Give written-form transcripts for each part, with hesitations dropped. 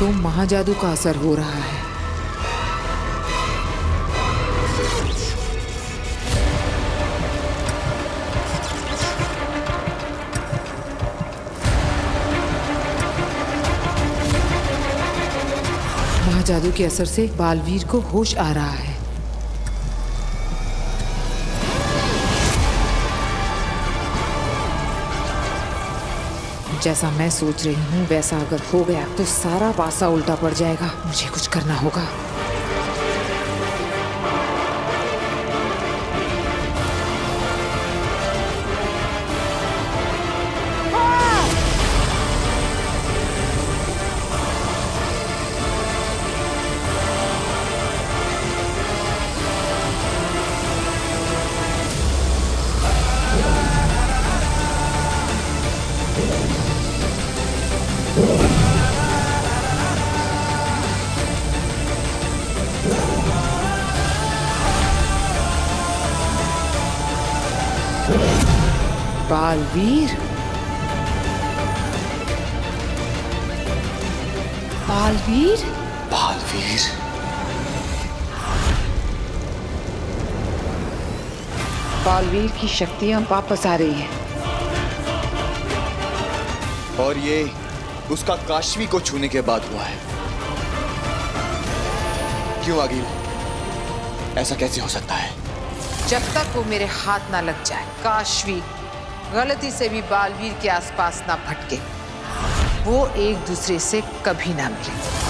तो महाजादू का असर हो रहा है। महाजादू के असर से बालवीर को होश आ रहा है। जैसा मैं सोच रही हूँ वैसा अगर हो गया तो सारा पासा उल्टा पड़ जाएगा। मुझे कुछ करना होगा। बालवीर, बालवीर, बालवीर। बालवीर की शक्तियां वापस आ रही हैं। और ये उसका काशवी को छूने के बाद हुआ है। क्यों आगिल? ऐसा कैसे हो सकता है? जब तक वो मेरे हाथ ना लग जाए, काशवी गलती से भी बालवीर के आसपास ना भटके, वो एक दूसरे से कभी ना मिले।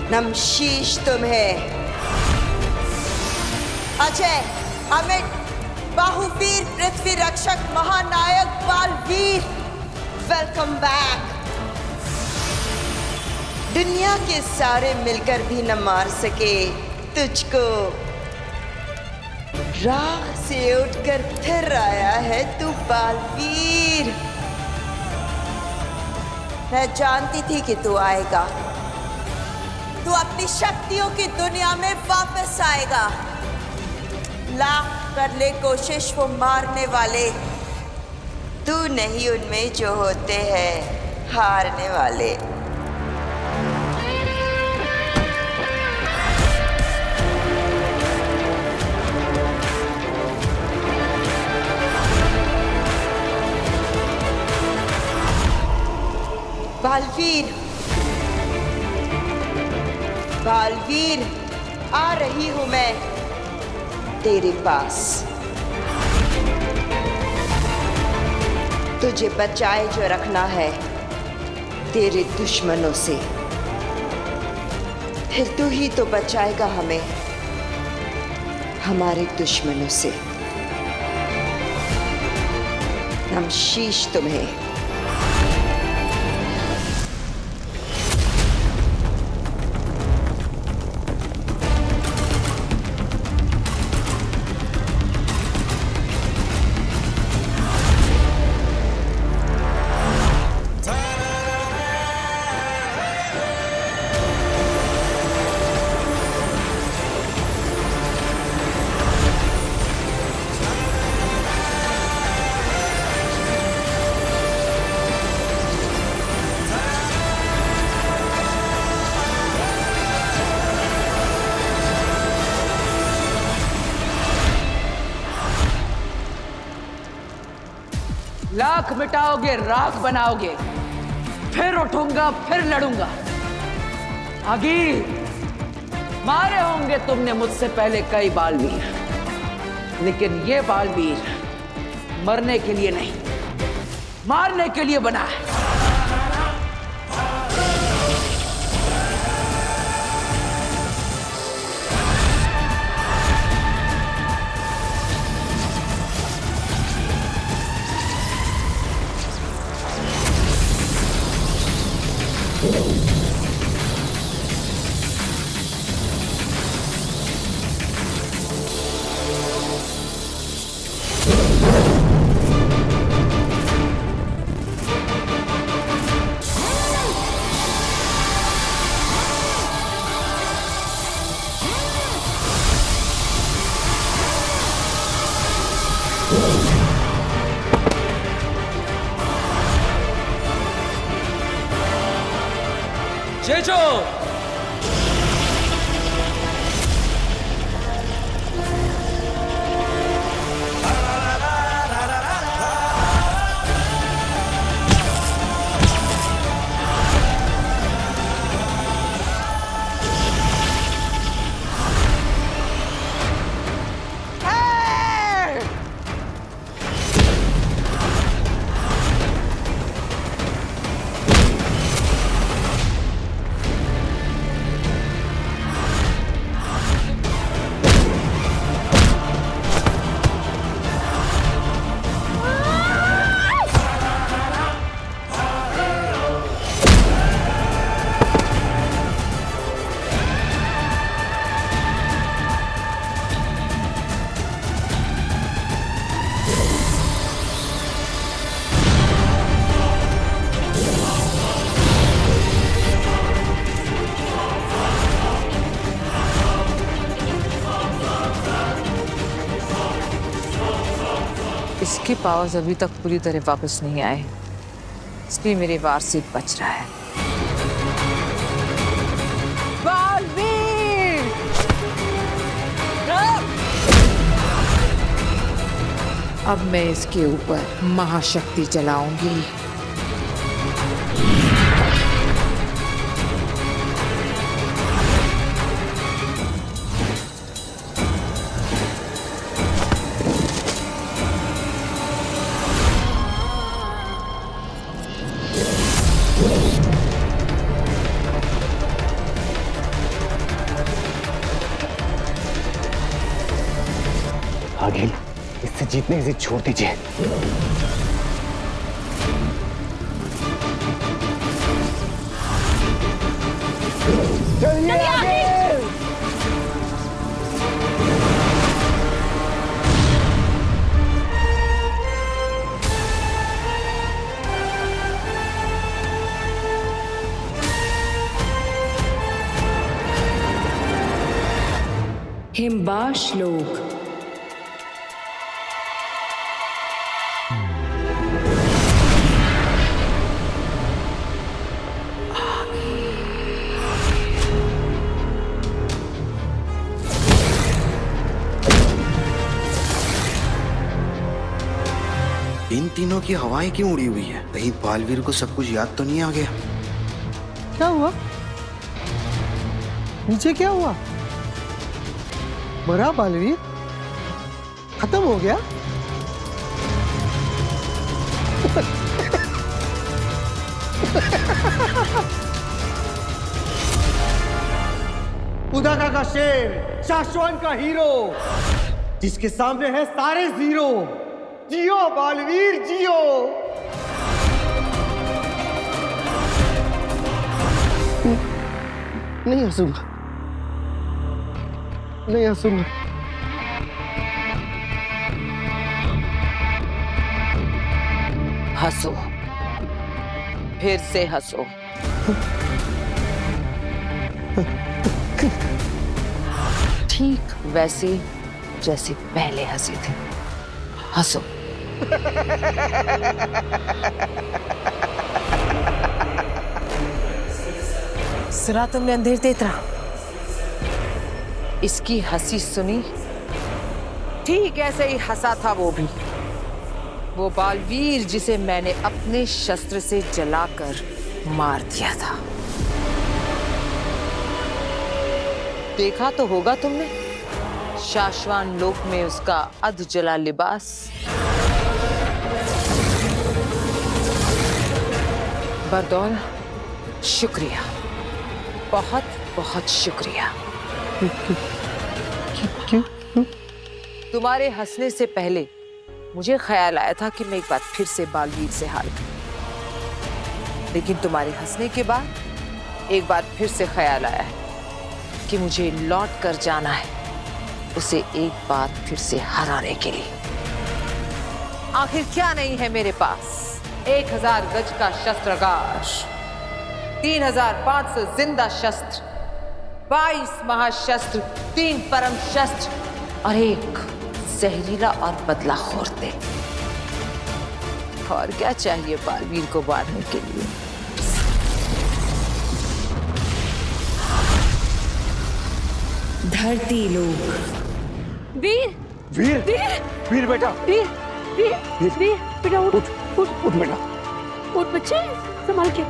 नमशीश तुम्हें, अजय, अमित, बाहुवीर, पृथ्वी रक्षक, महानायक बालवीर, वेलकम बैक। दुनिया के सारे मिलकर भी न मार सके तुझको। राख से उठकर फिर आया है तू बालवीर। मैं जानती थी कि तू आएगा। तू अपनी शक्तियों की दुनिया में वापस आएगा। लाख कर ले कोशिश वो मारने वाले, तू नहीं उनमें जो होते हैं हारने वाले। बालवीर, बालवीर, आ रही हूं मैं तेरे पास। तुझे बचाए जो रखना है तेरे दुश्मनों से। फिर तू ही तो बचाएगा हमें हमारे दुश्मनों से। नमशीश तुम्हें। लाख मिटाओगे, राख बनाओगे, फिर उठूंगा, फिर लड़ूंगा। आगिर, मारे होंगे तुमने मुझसे पहले कई बालवीर, लेकिन ये बालवीर मरने के लिए नहीं, मारने के लिए बना है। जेजो इसके पावर्स अभी तक पूरी तरह वापस नहीं आए, इसलिए मेरे वार से बच रहा है। बालवीर! अब मैं इसके ऊपर महाशक्ति चलाऊंगी। आगे इससे जीतने की जिद छोड़ दीजिए। चलिए आगे। हिमबाश लोग इन तीनों की हवाएं क्यों उड़ी हुई है? कहीं बालवीर को सब कुछ याद तो नहीं आ गया? क्या हुआ? नीचे क्या हुआ? मरा बालवीर? खत्म हो गया? उदाका का शेर, शाश्वन का हीरो, जिसके सामने है सारे जीरो। जियो बालवीर जियो। नहीं हंसूंगा, नहीं हंसूंगा। हंसो, फिर से हंसो। ठीक वैसे जैसे पहले हंसे थे। हंसो। सुना तुमने अंधेर तेतरा? इसकी हंसी सुनी? ठीक ऐसे ही हंसा था वो भी। वो बालवीर जिसे मैंने अपने शस्त्र से जलाकर मार दिया था। देखा तो होगा तुमने। शाश्वान लोक में उसका अध जला लिबास। बरदौल, शुक्रिया, बहुत बहुत शुक्रिया। क्यों? तुम्हारे हंसने से पहले मुझे ख्याल आया था कि मैं एक बार फिर से बालवीर से हार गई, लेकिन तुम्हारे हंसने के बाद एक बार फिर से ख्याल आया है कि मुझे लौट कर जाना है उसे एक बार फिर से हराने के लिए। आखिर क्या नहीं है मेरे पास? 1000 गज का शस्त्रागार, 3500 जिंदा शस्त्र, 22 महाशस्त्र, 3 परम शस्त्र और एक जहरीला और बदलाखोर तेल। और क्या चाहिए बालवीर को मारने के लिए? धरती लोक। वीर वीर वीर वीर बेटा, वीर वीर वीर बेटा उठ उठ उठ बेटा, उठ बच्चे, संभाल के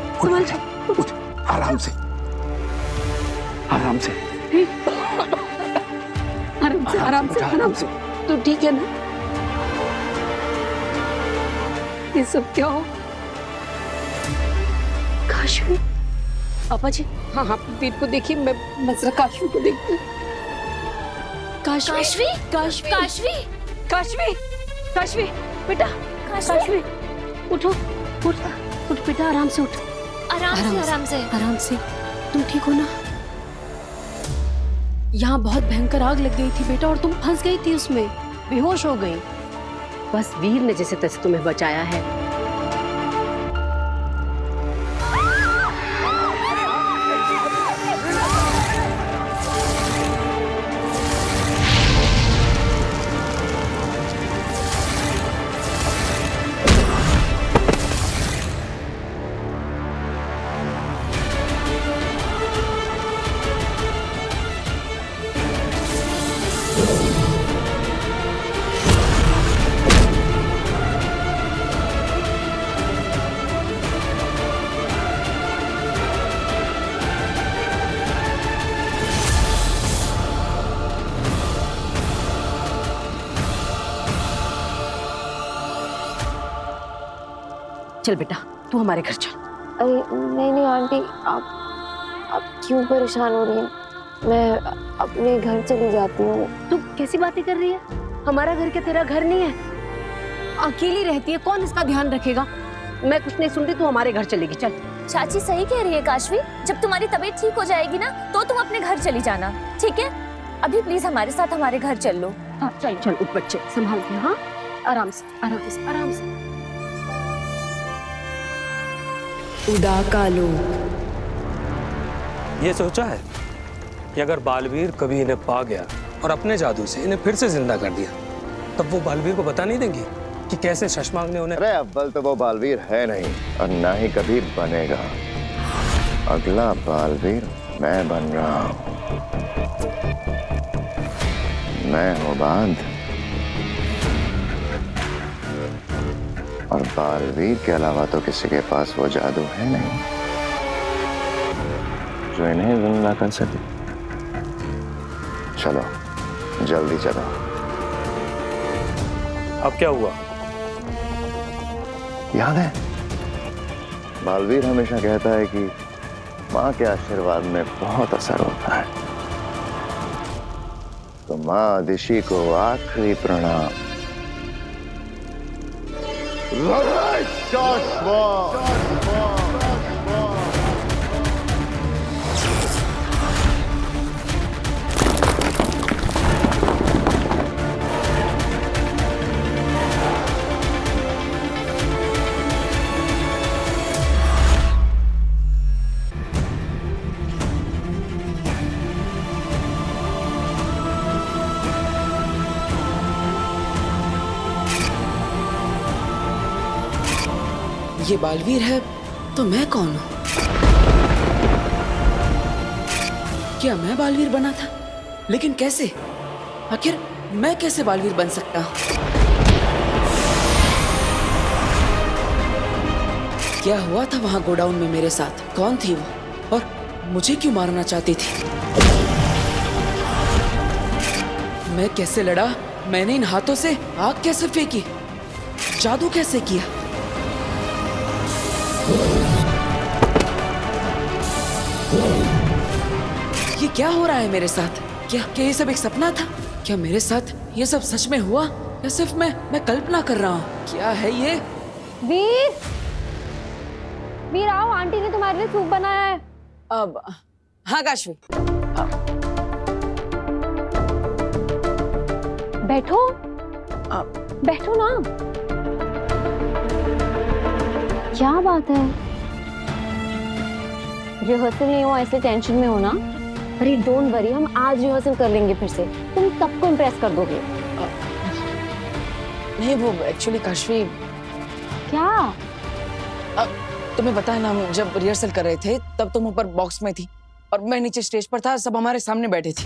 उठ, आराम से, आराम से, आराम से तू ठीक है ना? ये सब क्या हो? काशवी, पापा जी, हाँ वीर को देखिए, मैं जरा काशवी को देखती हूँ। काशवी काशवी काशवी काशवी काशवी बेटा, काशवी उठो, उठ बेटा, आराम से उठ, आराम से। तुम ठीक हो ना? यहाँ बहुत भयंकर आग लग गई थी बेटा, और तुम फंस गई थी उसमें, बेहोश हो गई। बस वीर ने जैसे तैसे तुम्हें बचाया है। चल बेटा, तू हमारे घर चल। अरे नहीं आंटी, आप क्यों परेशान हो रही हैं? मैं अपने घर चली जाती हूँ। तू कैसी बातें कर रही है? हमारा घर क्या तेरा घर नहीं है? अकेली रहती है, कौन इसका ध्यान रखेगा? मैं कुछ नहीं सुन रही, तू हमारे घर चलेगी, चल। चाची सही कह रही है काशवी, जब तुम्हारी तबीयत ठीक हो जाएगी ना तो तुम अपने घर चली जाना, ठीक है? अभी प्लीज हमारे साथ हमारे घर चल लो। हाँ चल उठ बच्चे, संभाल के, हाँ आराम से। उदाका लोक। ये सोचा है कि अगर बालवीर कभी इन्हें पा गया और अपने जादू से इन्हें फिर से जिंदा कर दिया, तब वो बालवीर को बता नहीं देंगे कि कैसे शशमांग ने उन्हें। अरे अव्वल तो वो बालवीर है नहीं और ना ही कभी बनेगा। अगला बालवीर मैं बन रहा हूं। मैं हूं बांध, और बालवीर के अलावा तो किसी के पास वो जादू है नहीं जो इन्हें जिंदा कर सके। चलो जल्दी चलो। अब क्या हुआ? याद है, बालवीर हमेशा कहता है कि माँ के आशीर्वाद में बहुत असर होता है। तो माँ दिशी को आखिरी प्रणाम। ये बालवीर है तो मैं कौन हूँ? क्या मैं बालवीर बना था? लेकिन कैसे? आखिर मैं कैसे बालवीर बन सकता हूँ? क्या हुआ था वहां गोडाउन में मेरे साथ? कौन थी वो और मुझे क्यों मारना चाहती थी? मैं कैसे लड़ा? मैंने इन हाथों से आग कैसे फेंकी? जादू कैसे किया? ये क्या हो रहा है मेरे साथ? क्या ये सब एक सपना था? क्या मेरे साथ ये सब सच में हुआ या सिर्फ मैं कल्पना कर रहा हूँ? क्या है ये? वीर, वीर आओ, आंटी ने तुम्हारे लिए सूप बनाया है। अब हाँ काशवी, बैठो, बैठो ना। क्या बात है? रिहर्सल नहीं हो ऐसे टेंशन में हो ना? अरे डोंट वरी, हम आज रिहर्सल कर लेंगे फिर से। तुम सबको इम्प्रेस कर दोगे। नहीं वो एक्चुअली काशवी, क्या? तुम्हें पता है ना, हम जब रिहर्सल कर रहे थे तब तुम ऊपर बॉक्स में थी और मैं नीचे स्टेज पर था, सब हमारे सामने बैठे थे।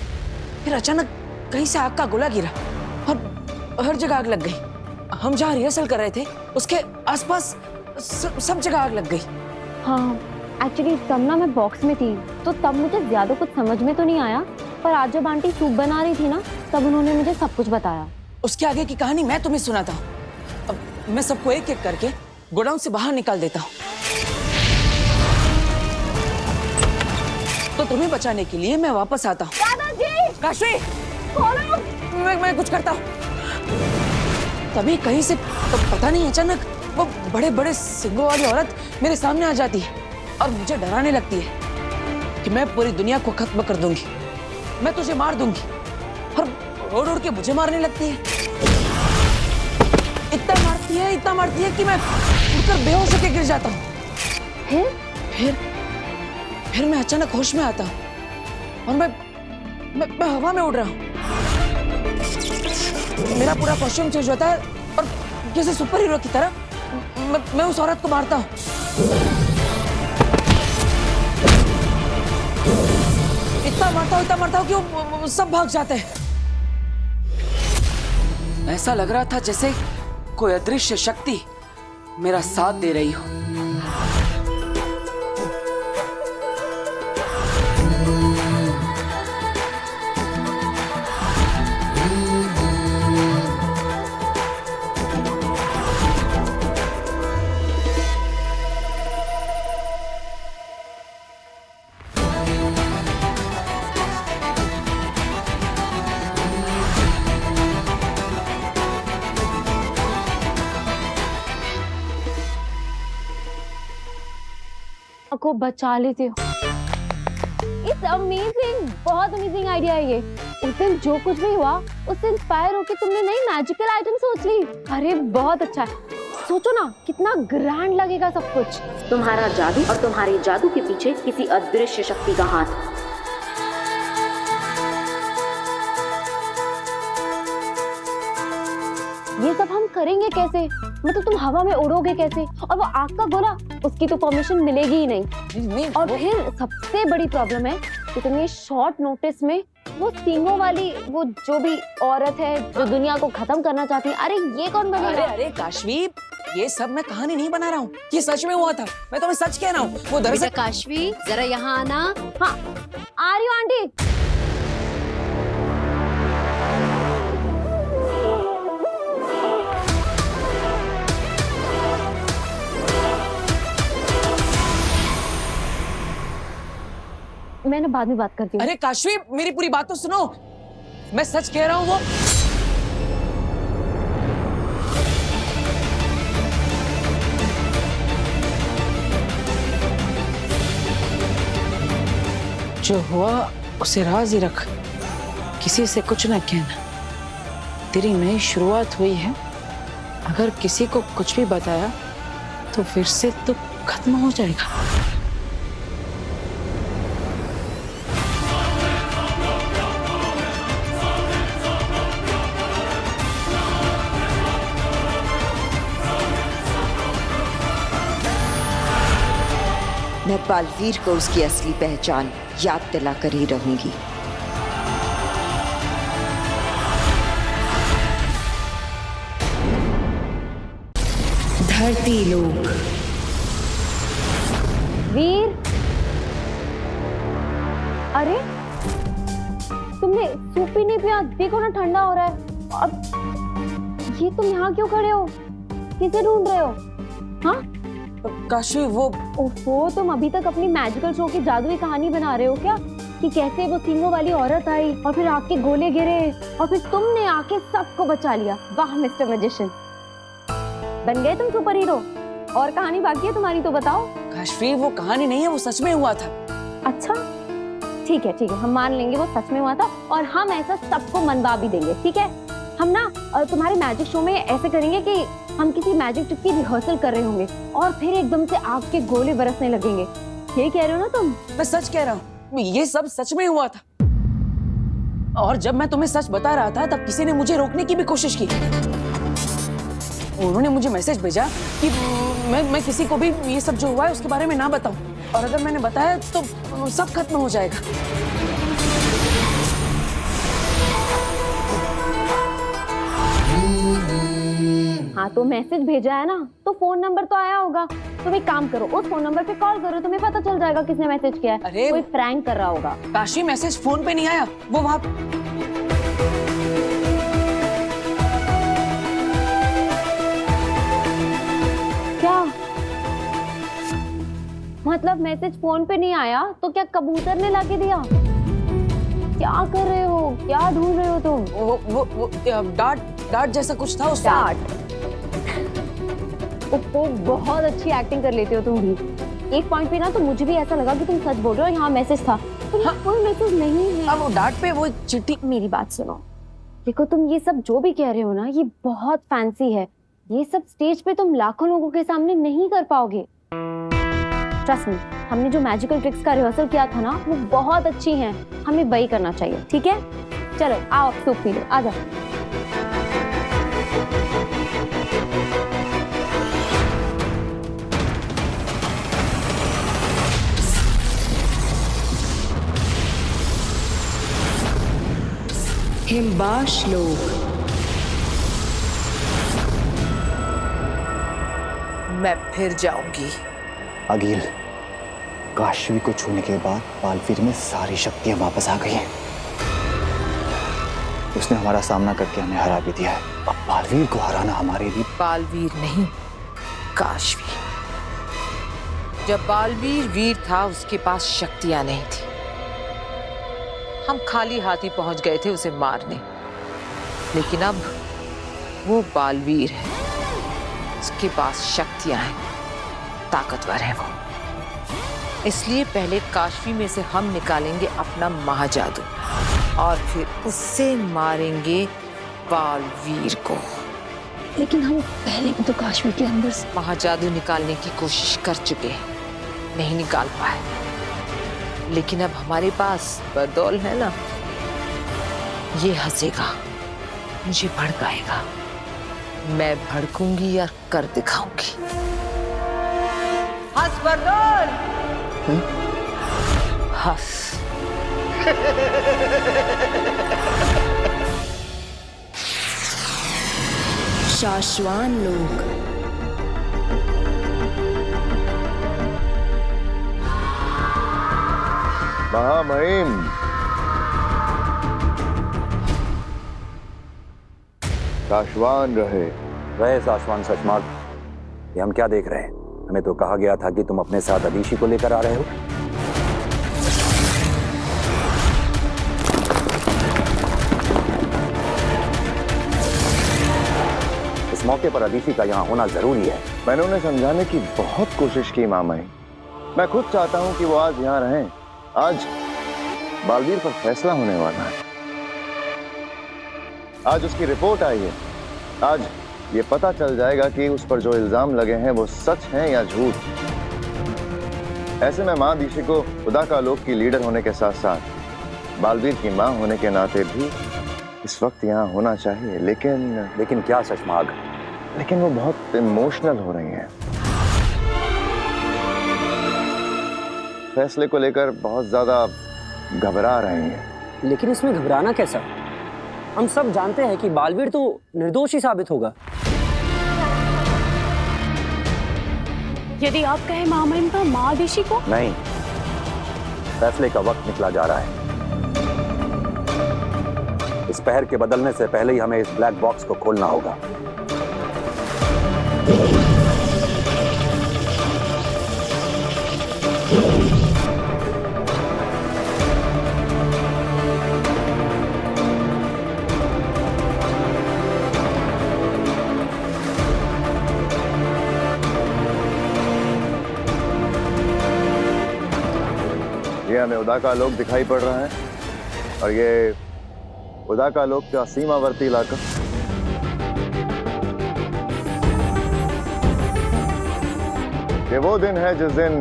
फिर अचानक कहीं से आग का गोला गिरा और हर जगह आग लग गई। हम जहाँ रिहर्सल कर रहे थे उसके आसपास सब जगह आग लग गई। हाँ एक्चुअली तब ना मैं बॉक्स में थी तो तब मुझे ज्यादा कुछ समझ में तो नहीं आया, पर आज जब आंटी सूप बना रही थी ना तब उन्होंने मुझे सब कुछ बताया। उसके आगे की कहानी मैं तुम्हें सुनाता हूँ। अब मैं सबको एक एक करके गोडाउन से बाहर निकाल देता हूँ। तो तुम्हें बचाने के लिए मैं वापस आता हूँ। दादाजी! काशवी! मैं कुछ करता हूँ। तभी कहीं से पता नहीं अचानक वो बड़े बड़े सिंगों वाली औरत मेरे सामने आ जाती है और मुझे डराने लगती है कि मैं पूरी दुनिया को खत्म कर दूंगी, मैं तुझे मार दूंगी, और उड़ उड़ के मुझे मारने लगती है। इतना मारती है कि मैं उड़कर बेहोश होकर गिर जाता हूँ। फिर मैं अचानक होश में आता हूँ और मैं हवा में उड़ रहा हूँ। मेरा पूरा कॉस्ट्यूम चेंज होता है और जैसे सुपर हीरो की तरह मैं उस औरत को मारता हूँ। इतना मारता हूँ कि वो सब भाग जाते हैं। ऐसा लग रहा था जैसे कोई अदृश्य शक्ति मेरा साथ दे रही हो। को बचा लेते हो। इट्स अमेजिंग, बहुत अमेजिंग आइडिया है ये। उस दिन जो कुछ भी हुआ उससे इंस्पायर होकर तुमने नई मैजिकल आइटम सोच ली। अरे बहुत अच्छा है। सोचो ना कितना ग्रैंड लगेगा सब कुछ। तुम्हारा जादू और तुम्हारे जादू के पीछे किसी अदृश्य शक्ति का हाथ। ये सब हम करेंगे कैसे? मतलब तुम हवा में उड़ोगे कैसे? और वो आग का गोला, उसकी तो परमिशन मिलेगी ही नहीं। और फिर सबसे बड़ी प्रॉब्लम है कि तुम ये शॉर्ट नोटिस में वो सींगों वाली वो जो भी औरत है जो दुनिया को खत्म करना चाहती है, अरे ये कौन बनेगा? अरे काशवी, ये सब मैं कहानी नहीं बना रहा हूँ, ये सच में हुआ था। मैं तुम्हें सच कह रहा हूँ। वो दरअसल काशवी जरा यहाँ आना। हाँ आ रही हूँ आंटी। मैंने बाद में बात करती हूँ। अरे काशवी मेरी पूरी बात तो सुनो, मैं सच कह रहा हूँ। वो जो हुआ उसे राज ही रख, किसी से कुछ ना कहना। तेरी नई शुरुआत हुई है, अगर किसी को कुछ भी बताया तो फिर से तो खत्म हो जाएगा। मैं बालवीर को उसकी असली पहचान याद दिलाकर ही रहूंगी। धरती लोक। वीर, अरे तुमने सूप भी नहीं पिया, देखो ना ठंडा हो रहा है। अब ये तुम यहाँ क्यों खड़े हो? किसे ढूंढ रहे हो? हाँ काशवी ओहो, तुम अभी तक अपनी मैजिकल शो की जादुई कहानी बना रहे हो क्या? कि कैसे वो सींगों वाली औरत आई और फिर आग के गोले गिरे और फिर तुमने आके सबको बचा लिया। वाह मिस्टर मैजिशियन, बन गए तुम सुपर हीरो। और कहानी बाकी है तुम्हारी तो बताओ। काशवी वो कहानी नहीं है, वो सच में हुआ था। अच्छा ठीक है हम मान लेंगे वो सच में हुआ था और हम ऐसा सबको मनवा भी देंगे, ठीक है? हम ना तुम्हारे मैजिक शो में ऐसे करेंगे कि हम किसी मैजिक ट्रिक की रिहर्सल कर रहे होंगे और फिर एकदम से आग के गोले बरसने लगेंगे। ये कह रहे हो ना तुम? मैं सच कह रहा हूँ, ये सब सच में हुआ था। और जब मैं तुम्हें सच बता रहा था तब किसी ने मुझे रोकने की भी कोशिश की। उन्होंने मुझे मैसेज भेजा कि मैं किसी को भी ये सब जो हुआ है उसके बारे में ना बताऊं, और अगर मैंने बताया तो सब खत्म हो जाएगा। हाँ तो मैसेज भेजा है ना, तो फोन नंबर तो आया होगा। तुम एक काम करो, उस फोन नंबर पे कॉल करो, तुम्हें पता चल जाएगा किसने मैसेज किया है। अरे कोई प्रैंक कर रहा होगा। काशी मैसेज फोन पे नहीं आया, वो वहाँ क्या मतलब? मैसेज फोन पे नहीं आया तो क्या कबूतर ने लाके दिया? क्या कर रहे हो, क्या ढूंढ रहे हो तुम? वो डार्ट जैसा कुछ था उस डार्ट। वो बहुत अच्छी एक्टिंग कर लेते हो तुम भी। एक पॉइंट पे ना तो मुझे भी ऐसा लगा कि तुम सच बोल रहे हो। यहाँ मैसेज था, हाँ, कोई मैसेज नहीं है। अब वो डार्ट पे वो चिट्ठी। मेरी बात सुनो, देखो तुम ये सब जो भी कह रहे हो ना, ये बहुत फैंसी है। ये सब स्टेज पे तुम लाखों लोगों के सामने नहीं कर पाओगे। ट्रस्ट मी, हमने जो मैजिकल ट्रिक्स का रिहर्सल किया था ना, वो बहुत अच्छी हैं। हमें वही करना चाहिए, ठीक है? चलो आओ, सूप पी लो, आ जाओ। हिमबाश लोग, मैं फिर जाऊंगी। अगिल, काशवी को छूने के बाद बालवीर में सारी शक्तियां वापस आ गई हैं। उसने हमारा सामना करके हमें हरा भी दिया है। अब बालवीर को हराना हमारे लिए। बालवीर नहीं, काशवी। जब बालवीर वीर था उसके पास शक्तियां नहीं थी। हम खाली हाथ ही पहुंच गए थे उसे मारने, लेकिन अब वो बालवीर है, उसके पास शक्तियां हैं, ताकतवर है वो। इसलिए पहले काशवी में से हम निकालेंगे अपना महाजादू और फिर उससे मारेंगे बालवीर को। लेकिन हम पहले भी तो काशवी के अंदर से महाजादू निकालने की कोशिश कर चुके हैं, नहीं निकाल पाए। लेकिन अब हमारे पास बरदौल है ना, ये हंसेगा, मुझे भड़काएगा, मैं भड़कूंगी और कर दिखाऊंगी। हंस बरदौल, हंस। शाश्वान लोग, महामहिम, शाश्वान रहे शाश्वान सचमार्ग। ये हम क्या देख रहे हैं? हमें तो कहा गया था कि तुम अपने साथ अदीशी को लेकर आ रहे हो। इस मौके पर अदीशी का यहाँ होना जरूरी है। मैंने उन्हें समझाने की बहुत कोशिश की मामाई। मैं खुद चाहता हूँ कि वो आज यहाँ रहें। आज बालवीर पर फैसला होने वाला है। आज उसकी रिपोर्ट आई है। आज ये पता चल जाएगा कि उस पर जो इल्जाम लगे हैं वो सच हैं या झूठ। ऐसे में माँ दीशी को खुदा का लोक की लीडर होने के साथ साथ बालवीर की माँ होने के नाते भी इस वक्त यहाँ होना चाहिए। लेकिन क्या शशमाग? लेकिन वो बहुत इमोशनल हो रही हैं। फैसले को लेकर बहुत ज्यादा घबरा रही हैं। लेकिन इसमें घबराना कैसा? हम सब जानते हैं कि बालवीर तो निर्दोष ही साबित होगा। यदि आप कहें महामहिम का महादीशी को? नहीं, फैसले का वक्त निकला जा रहा है। इस पहर के बदलने से पहले ही हमें इस ब्लैक बॉक्स को खोलना होगा। ये हमें उदा का लोक दिखाई पड़ रहा है और ये उदा का लोक का सीमावर्ती इलाका। ये वो दिन है जिस दिन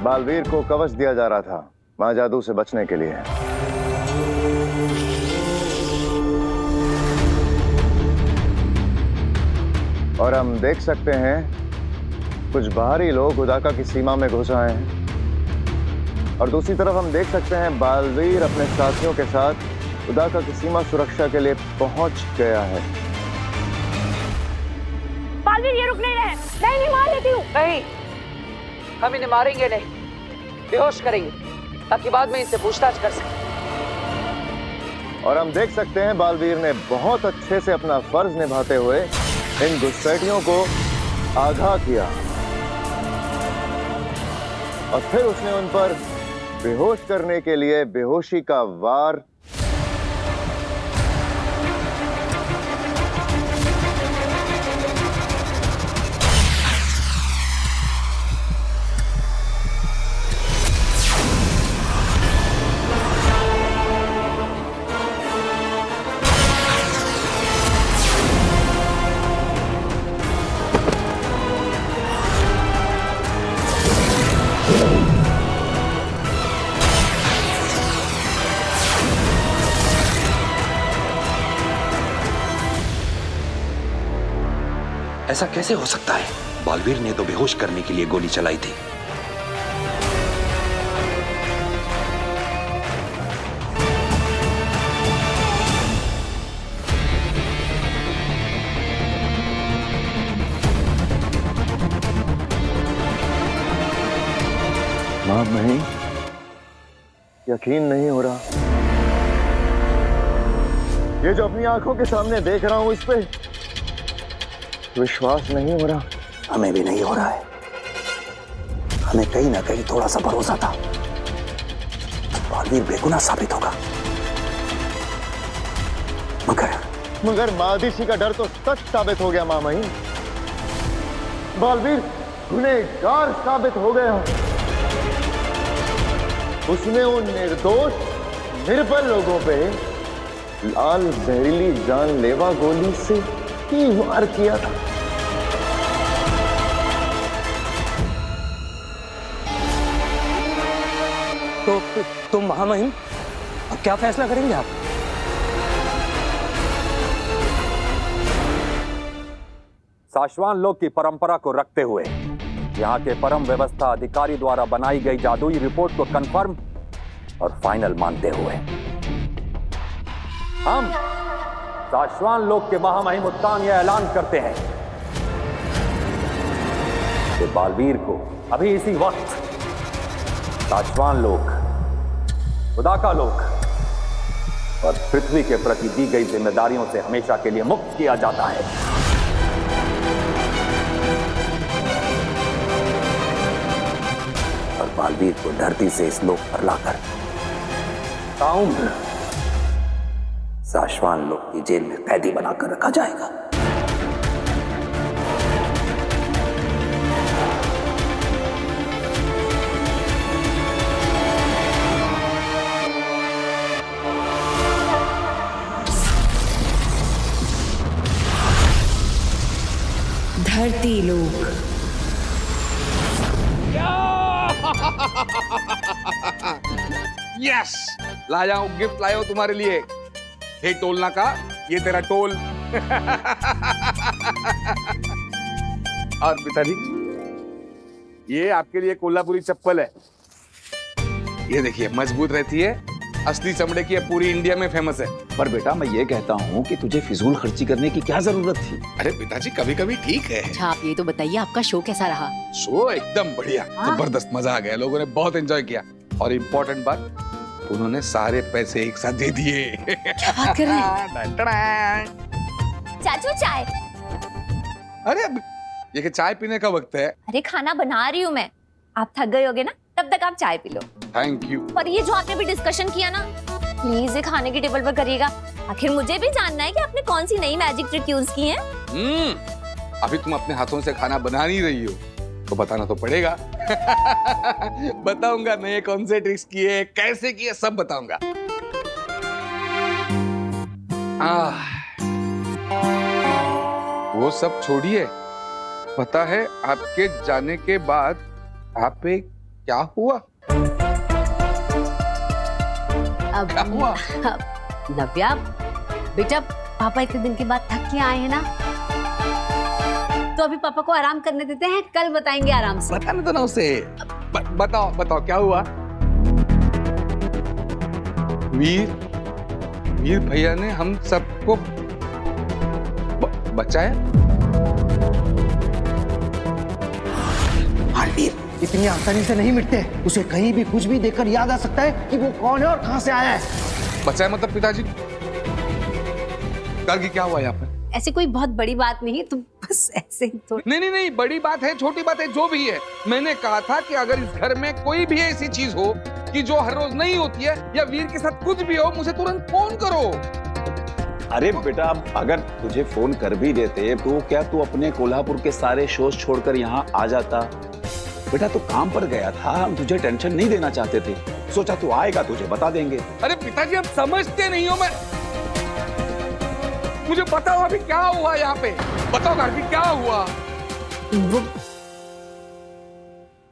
बालवीर को कवच दिया जा रहा था मां जादू से बचने के लिए। और हम देख सकते हैं कुछ बाहरी लोग उदाका की सीमा में घुस आए हैं और दूसरी तरफ हम देख सकते हैं बालवीर अपने साथियों के साथ उदाका की सीमा सुरक्षा के लिए पहुंच गया है। बालवीर ये रुक नहीं रहे। नहीं मार लेती हूँ। नहीं, हम इन्हें मारेंगे नहीं, बेहोश करेंगे ताकि बाद में इनसे पूछताछ कर सकें। और हम देख सकते हैं बालवीर ने बहुत अच्छे से अपना फर्ज निभाते हुए इन घुसपैठियों को आगाह किया और फिर उसने उन पर बेहोश करने के लिए बेहोशी का वार ऐसा कैसे हो सकता है? बालवीर ने तो बेहोश करने के लिए गोली चलाई थी। मां नहीं, यकीन नहीं हो रहा। ये जो अपनी आंखों के सामने देख रहा हूं इस पे विश्वास नहीं हो रहा। हमें भी नहीं हो रहा है। हमें कहीं ना कहीं थोड़ा सा भरोसा था बालवीर बेगुनाह साबित होगा, मगर मादिशी का डर तो सच साबित हो गया। मामही, बालवीर गुनहगार साबित हो गया। उसने उन निर्दोष निर्बल लोगों पे लाल जहरीली जानलेवा गोली से ही वार किया था। तो महामहिम, अब क्या फैसला करेंगे आप? साशवान लोक की परंपरा को रखते हुए यहाँ के परम व्यवस्था अधिकारी द्वारा बनाई गई जादुई रिपोर्ट को कंफर्म और फाइनल मानते हुए हम साशवान लोक के महामहिम उत्तान यह ऐलान करते हैं कि बालवीर को अभी इसी वक्त साशवान लोक, उदाका लोक और पृथ्वी के प्रति दी गई जिम्मेदारियों से हमेशा के लिए मुक्त किया जाता है। और बालवीर को धरती से इस लोक पर लाकर ताउम्र साशवान लोक की जेल में कैदी बनाकर रखा जाएगा। धरती लोक। यस, लाया हूं गिफ्ट, लाया हूं तुम्हारे लिए। हे टोलना का, ये तेरा टोल। और पिताजी, ये आपके लिए कोल्हापुरी चप्पल है। ये देखिए, मजबूत रहती है, असली चमड़े की है, पूरी इंडिया में फेमस है। पर बेटा, मैं ये कहता हूँ कि तुझे फिजूल खर्ची करने की क्या जरूरत थी? अरे पिताजी, कभी कभी ठीक है। अच्छा, आप ये तो बताइए, आपका शो कैसा रहा? शो एकदम बढ़िया, जबरदस्त, मजा आ गया, लोगों ने बहुत एंजॉय किया। और इम्पोर्टेंट बात, उन्होंने सारे पैसे एक साथ दे दिए। क्या बात कर रहे हैं? चाचू चाय। अरे ये कि चाय पीने का वक्त है। अरे खाना बना रही हूँ मैं, आप थक गए होगे ना, तब तक आप चाय पी लो। Thank you. पर ये जो आपने भी डिस्कशन किया ना, प्लीज ये खाने की टेबल पर करिएगा। आखिर मुझे भी जानना है कि आपने कौन सी नई मैजिक ट्रिक यूज की है। अभी तुम अपने हाथों से खाना बना नहीं रही हो तो बताना तो पड़ेगा। बताऊंगा नए कौन से ट्रिक्स किए, कैसे किए, सब बताऊंगा। वो सब छोड़िए, पता है आपके जाने के बाद आप पे क्या हुआ? क्या हुआ? नव्या बेटा, पापा इतने दिन के बाद थक के आए हैं ना, तो अभी पापा को आराम करने देते हैं, कल बताएंगे आराम से। बताने दो ना उसे। बताओ बताओ क्या हुआ? वीर भैया ने हम सबको बचाया। बालवीर इतनी आसानी से नहीं मिटते, उसे कहीं भी कुछ भी देखकर याद आ सकता है कि वो कौन है और कहां से आया है। बचाया मतलब पिताजी? कल की क्या हुआ यहाँ पर? ऐसी कोई बहुत बड़ी बात नहीं है, तुम बस ऐसे ही तो। नहीं, बड़ी बात है, छोटी बात है, जो भी है। मैंने कहा था कि अगर इस घर में कोई भी ऐसी चीज हो कि जो हर रोज नहीं होती है, या वीर के साथ कुछ भी हो, मुझे तुरंत फोन करो। अरे बेटा, अगर तुझे फोन कर भी देते तो क्या तू अपने कोल्हापुर के सारे शोज छोड़कर यहाँ आ जाता? बेटा तू काम पर गया था, हम तुझे टेंशन नहीं देना चाहते थे, सोचा तू आएगा तुझे बता देंगे। अरे पिताजी आप समझते नहीं हो। मुझे बताओ अभी क्या हुआ यहाँ पे, बताओ अभी क्या हुआ?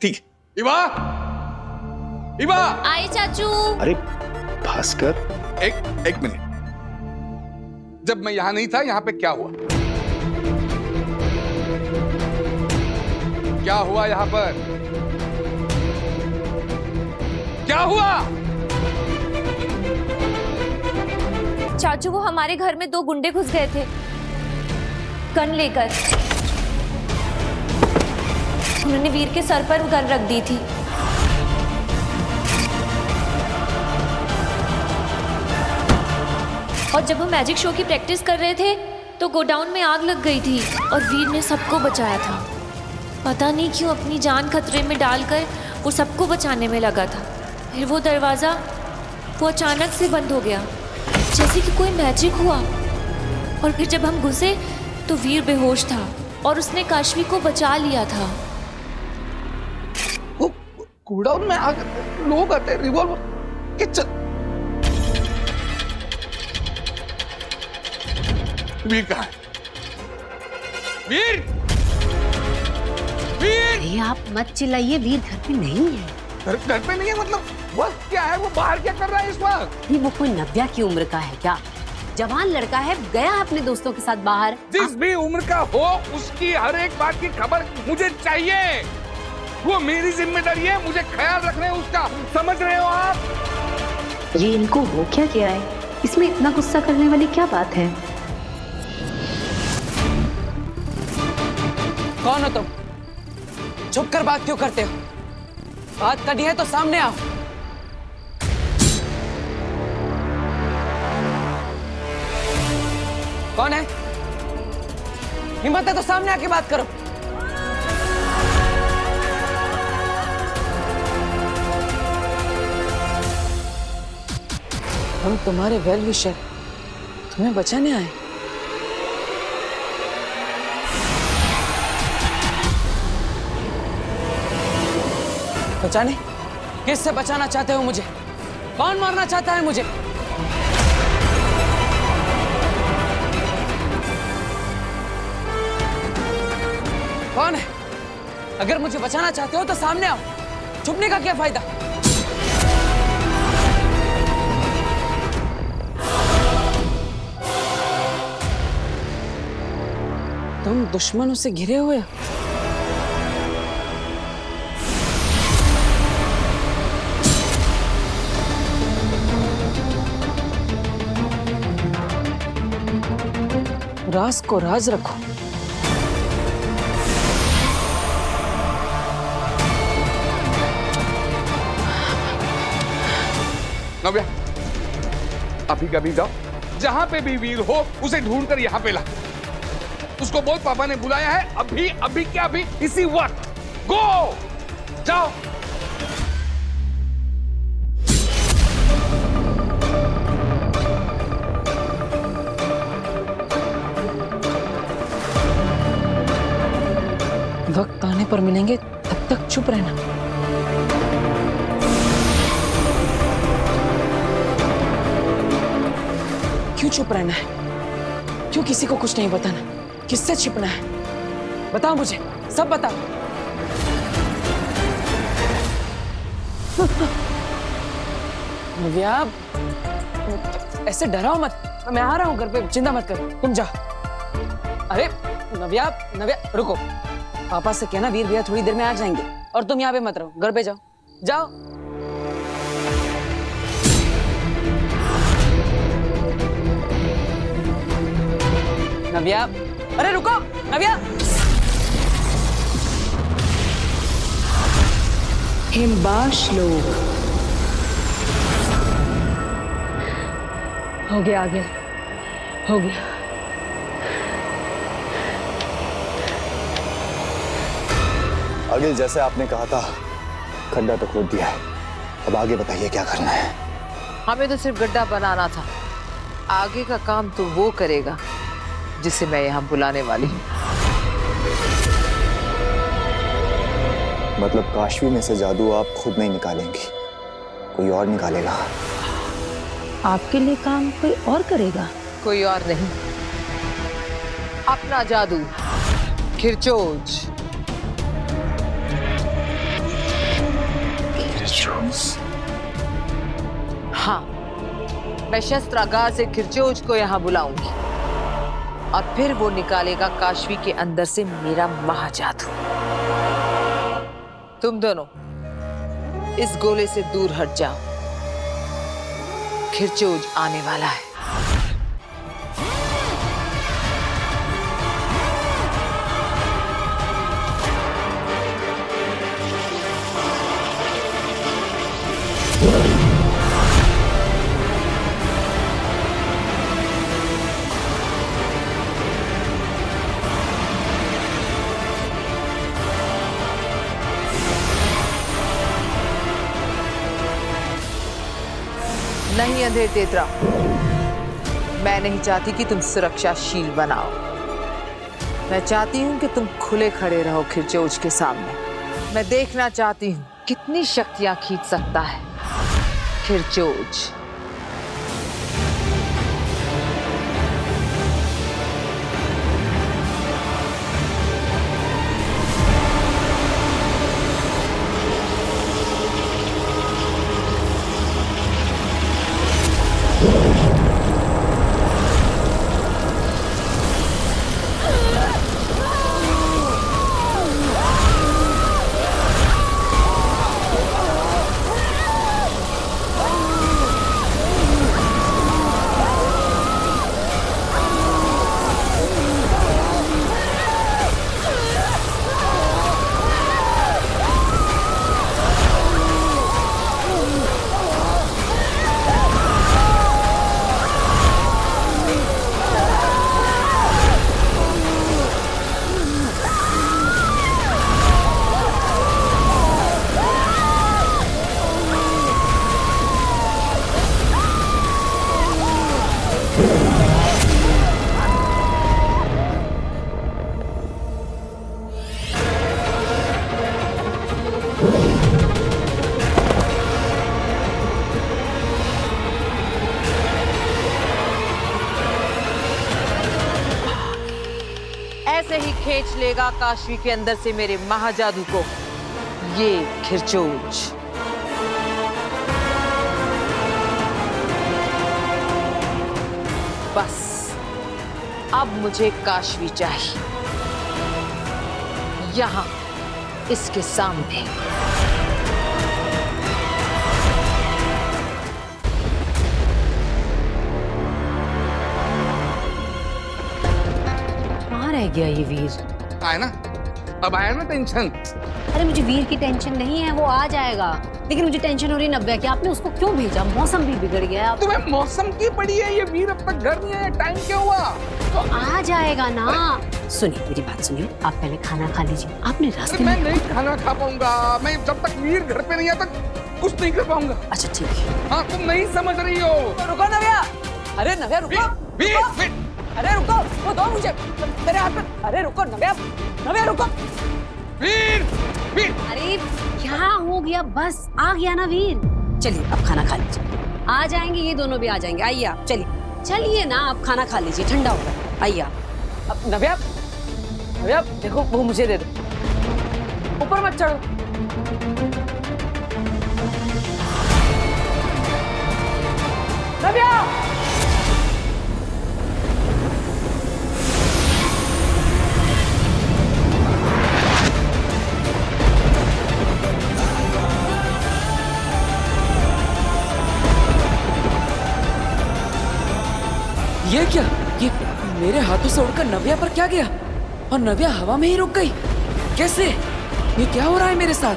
ठीक, इवा आए चाचू। अरे भास्कर, एक मिनट, जब मैं यहाँ नहीं था यहाँ पे क्या हुआ? क्या हुआ यहाँ पर? क्या हुआ? चाचू वो हमारे घर में 2 गुंडे घुस गए थे गन लेकर। उन्होंने वीर के सर पर गन रख दी थी। और जब वो मैजिक शो की प्रैक्टिस कर रहे थे तो गोडाउन में आग लग गई थी और वीर ने सबको बचाया था। पता नहीं क्यों अपनी जान खतरे में डालकर वो सबको बचाने में लगा था। फिर वो दरवाजा वो अचानक से बंद हो गया, जैसे कि कोई मैजिक हुआ। और फिर जब हम घुसे तो वीर बेहोश था और उसने काशवी को बचा लिया था। वो गोडाउन में आग, लोग आते, रिवॉल्वर के वीर कहाँ है? वीर! अरे आप मत चिल्लाइए, वीर घर पे नहीं है। घर पे नहीं है मतलब वक्त क्या है? वो बाहर क्या कर रहा है इस वक्त? वो कोई नव्या की उम्र का है क्या? जवान लड़का है, गया अपने दोस्तों के साथ बाहर। जिस भी उम्र का हो, उसकी हर एक बात की खबर मुझे चाहिए। वो मेरी जिम्मेदारी है, मुझे ख्याल रखना है उसका, समझ रहे हो आप? ये इनको हो क्या गया है? इसमें इतना गुस्सा करने वाली क्या बात है? कौन हो तुम? छुप कर बात क्यों करते हो? बात करनी है तो सामने आओ। कौन है? हिम्मत है तो सामने आके बात करो। हम तुम्हारे वेल विशर, तुम्हें बचाने आए। बचाने? किससे बचाना चाहते हो मुझे? कौन मारना चाहता है मुझे? कौन है? अगर मुझे बचाना चाहते हो तो सामने आओ, छुपने का क्या फायदा? तुम दुश्मनों से घिरे हुए हो। राज को राज रखो। नव्या, अभी कभी जाओ, जहां पे भी वीर हो उसे ढूंढकर यहां पे ला। उसको बोल पापा ने बुलाया है, अभी अभी क्या अभी, इसी वक्त। गो, जाओ। वक्त आने पर मिलेंगे, तब तक चुप रहना। क्यों चुप रहना है? क्यों किसी को कुछ नहीं बताना? किससे छिपना है? बताओ मुझे, सब बताओ। नव्या, ऐसे डराओ मत। मैं आ रहा हूँ घर पे, चिंता मत करो, तुम जाओ। अरे नव्या, नव्या रुको। पापा से कहना वीर भैया थोड़ी देर में आ जाएंगे, और तुम यहाँ पे मत रहो, घर पे जाओ। जाओ। नव्या, अरे रुको नव्या। हिमबाश लोग। हो गया, आ गया, हो गया। अगिल, जैसे आपने कहा था, खड्डा तो खोद दिया है, अब आगे बताइए क्या करना है। हमें तो सिर्फ गड्ढा बनाना था, आगे का काम तो वो करेगा जिसे मैं यहाँ बुलाने वाली हूँ। मतलब काशवी में से जादू आप खुद नहीं निकालेंगी, कोई और निकालेगा? आपके लिए काम कोई और करेगा? कोई और नहीं, अपना जादू, खिरचोज। हाँ, मैं शस्त्रागार से खिरचोज को यहाँ बुलाऊंगी और फिर वो निकालेगा काशवी के अंदर से मेरा महाजादू। तुम दोनों इस गोले से दूर हट जाओ, खिरचोज आने वाला है। नहीं अंधेर तेतरा, मैं नहीं चाहती कि तुम सुरक्षाशील बनाओ। मैं चाहती हूं कि तुम खुले खड़े रहो खिरचोज के सामने। मैं देखना चाहती हूं कितनी शक्तियां खींच सकता है खिरचोज। ऐसे ही खींच लेगा काशवी के अंदर से मेरे महाजादू को ये खिरचोज। बस अब मुझे काशवी चाहिए, यहां इसके सामने। कहाँ रह गया ये वीर? है ना, अब आया ना टेंशन? अरे मुझे वीर की टेंशन नहीं है, वो आ जाएगा, लेकिन मुझे टेंशन हो रही नव्या कि आपने उसको क्यों भेजा? मौसम भी बिगड़ गया है। तुम्हें मौसम की पड़ी है? ये वीर अब तक घर नहीं आया, टाइम क्या हुआ? तो आ जाएगा ना। सुनिए मेरी बात सुनिए, आप पहले खाना खा लीजिए। आपने रास्ते मैं में नहीं खाना खा पाऊंगा, मैं जब तक वीर घर पे नहीं आता कुछ नहीं कर पाऊंगा। अच्छा ठीक है। हाँ तुम नहीं समझ रही हो। रुको नव्या, अरे नव्या रुको। वीर, अरे रुको, वो दो मुझे मेरे हाथ में। अरे रुको नव्या, नव्या रुको। वीर, वीर। अरे क्या हो गया? बस आ गया ना वीर। चलिए अब खाना खा लीजिए, आ जाएंगे ये दोनों भी आ जाएंगे। आइए आप, चलिए चलिए ना, आप खाना खा लीजिए, ठंडा होगा। आइए आप। अब नव्या, नव्या देखो वो मुझे दे दो, ऊपर मत चढ़ो। नव्या ये क्या? ये मेरे हाथों से उड़कर नव्या पर क्या गया? और नव्या हवा में ही रुक गई? कैसे? ये क्या हो रहा है मेरे साथ?